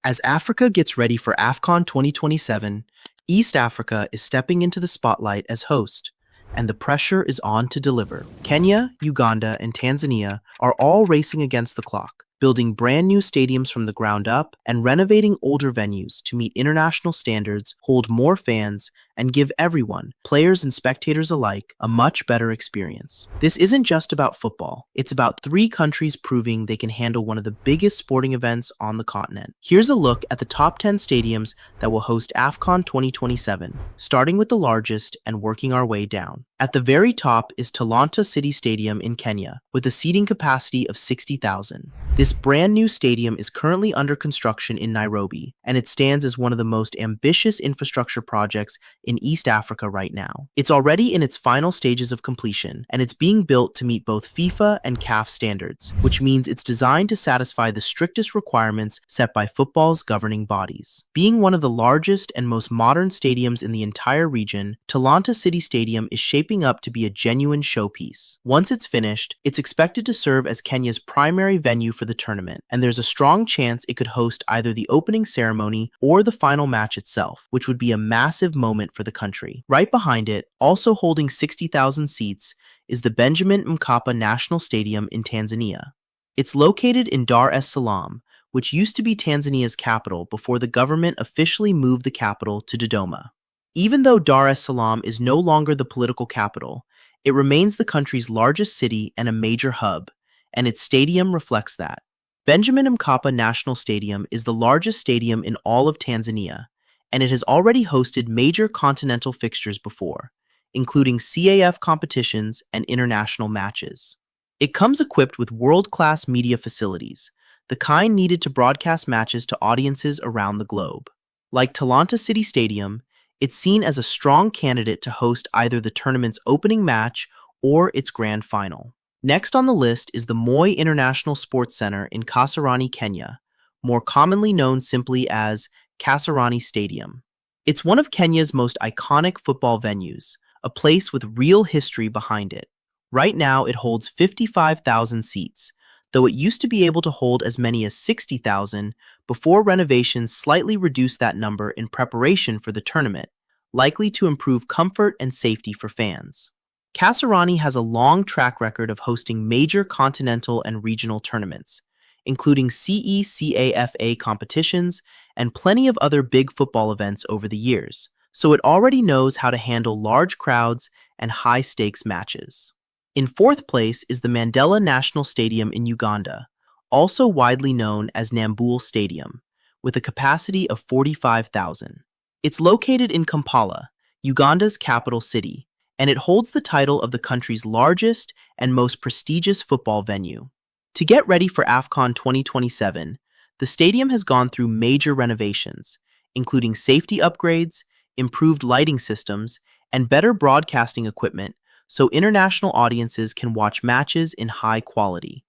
As Africa gets ready for AFCON 2027, East Africa is stepping into the spotlight as host, and the pressure is on to deliver. Kenya, Uganda, and Tanzania are all racing against the clock, building brand new stadiums from the ground up and renovating older venues to meet international standards, hold more fans, and give everyone, players and spectators alike, a much better experience. This isn't just about football. It's about three countries proving they can handle one of the biggest sporting events on the continent. Here's a look at the top 10 stadiums that will host AFCON 2027, starting with the largest and working our way down. At the very top is Talanta City Stadium in Kenya, with a seating capacity of 60,000. This brand new stadium is currently under construction in Nairobi, and it stands as one of the most ambitious infrastructure projects in East Africa right now. It's already in its final stages of completion, and it's being built to meet both FIFA and CAF standards, which means it's designed to satisfy the strictest requirements set by football's governing bodies. Being one of the largest and most modern stadiums in the entire region, Talanta City Stadium is shaping up to be a genuine showpiece. Once it's finished, it's expected to serve as Kenya's primary venue for the tournament, and there's a strong chance it could host either the opening ceremony or the final match itself, which would be a massive moment for the country. Right behind it, also holding 60,000 seats, is the Benjamin Mkapa National Stadium in Tanzania. It's located in Dar es Salaam, which used to be Tanzania's capital before the government officially moved the capital to Dodoma. Even though Dar es Salaam is no longer the political capital, it remains the country's largest city and a major hub, and its stadium reflects that. Benjamin Mkapa National Stadium is the largest stadium in all of Tanzania, and it has already hosted major continental fixtures before, including CAF competitions and international matches. It comes equipped with world-class media facilities, the kind needed to broadcast matches to audiences around the globe. Like Talanta City Stadium, it's seen as a strong candidate to host either the tournament's opening match or its grand final. Next on the list is the Moi International Sports Ctr in Kasarani, Kenya, more commonly known simply as Kasarani Stadium. It's one of Kenya's most iconic football venues, a place with real history behind it. Right now, it holds 55,000 seats, though it used to be able to hold as many as 60,000 before renovations slightly reduced that number in preparation for the tournament, likely to improve comfort and safety for fans. Kasarani has a long track record of hosting major continental and regional tournaments, including CECAFA competitions and plenty of other big football events over the years, so it already knows how to handle large crowds and high-stakes matches. In fourth place is the Mandela National Stadium in Uganda, also widely known as Namboole Stadium, with a capacity of 45,000. It's located in Kampala, Uganda's capital city, and it holds the title of the country's largest and most prestigious football venue. To get ready for AFCON 2027, the stadium has gone through major renovations, including safety upgrades, improved lighting systems, and better broadcasting equipment so international audiences can watch matches in high quality.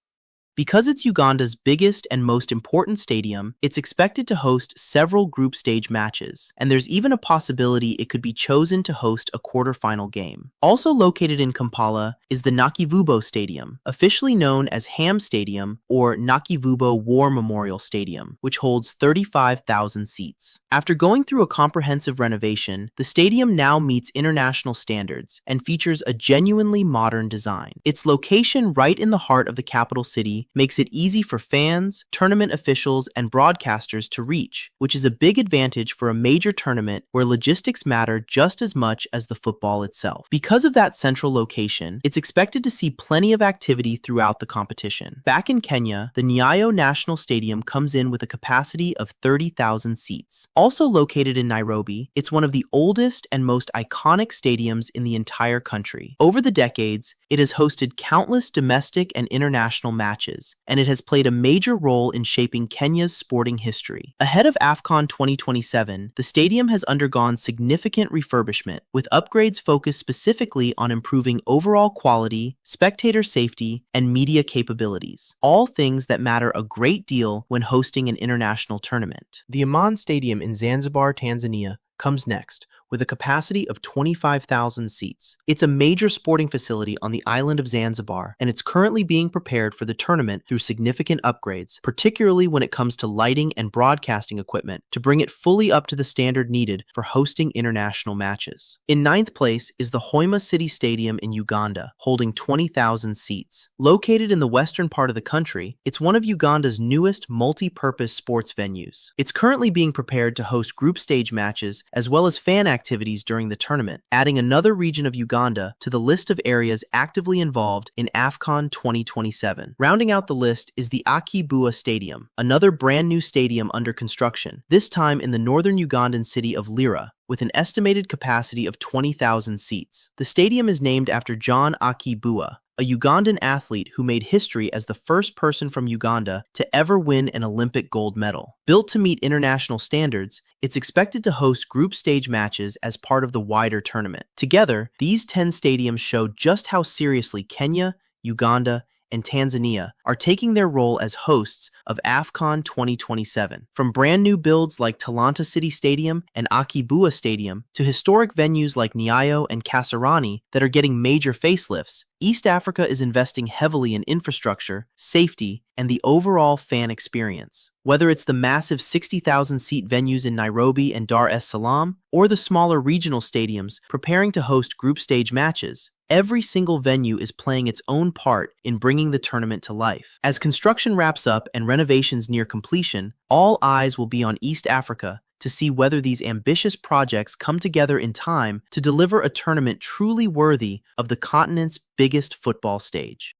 Because it's Uganda's biggest and most important stadium, it's expected to host several group stage matches, and there's even a possibility it could be chosen to host a quarterfinal game. Also located in Kampala is the Nakivubo Stadium, officially known as Ham Stadium or Nakivubo War Memorial Stadium, which holds 35,000 seats. After going through a comprehensive renovation, the stadium now meets international standards and features a genuinely modern design. Its location right in the heart of the capital city makes it easy for fans, tournament officials, and broadcasters to reach, which is a big advantage for a major tournament where logistics matter just as much as the football itself. Because of that central location, it's expected to see plenty of activity throughout the competition. Back in Kenya, the Nyayo National Stadium comes in with a capacity of 30,000 seats. Also located in Nairobi, it's one of the oldest and most iconic stadiums in the entire country. Over the decades, it has hosted countless domestic and international matches, and it has played a major role in shaping Kenya's sporting history. Ahead of AFCON 2027, the stadium has undergone significant refurbishment, with upgrades focused specifically on improving overall quality, spectator safety, and media capabilities, all things that matter a great deal when hosting an international tournament. The Amaan Stadium in Zanzibar, Tanzania, comes next, with a capacity of 25,000 seats. It's a major sporting facility on the island of Zanzibar, and it's currently being prepared for the tournament through significant upgrades, particularly when it comes to lighting and broadcasting equipment, to bring it fully up to the standard needed for hosting international matches. In ninth place is the Hoima City Stadium in Uganda, holding 20,000 seats. Located in the western part of the country, it's one of Uganda's newest multi-purpose sports venues. It's currently being prepared to host group stage matches as well as fan activities during the tournament, adding another region of Uganda to the list of areas actively involved in AFCON 2027. Rounding out the list is the Akii-Bua Stadium, another brand new stadium under construction, this time in the northern Ugandan city of Lira, with an estimated capacity of 20,000 seats. The stadium is named after John Akii-Bua, a Ugandan athlete who made history as the first person from Uganda to ever win an Olympic gold medal. Built to meet international standards, it's expected to host group stage matches as part of the wider tournament. Together, these 10 stadiums show just how seriously Kenya, Uganda, and Tanzania are taking their role as hosts of AFCON 2027. From brand new builds like Talanta City Stadium and Akii-Bua Stadium to historic venues like Nyayo and Kasarani that are getting major facelifts, East Africa is investing heavily in infrastructure, safety, and the overall fan experience. Whether it's the massive 60,000-seat venues in Nairobi and Dar es Salaam, or the smaller regional stadiums preparing to host group stage matches, every single venue is playing its own part in bringing the tournament to life. As construction wraps up and renovations near completion, all eyes will be on East Africa to see whether these ambitious projects come together in time to deliver a tournament truly worthy of the continent's biggest football stage.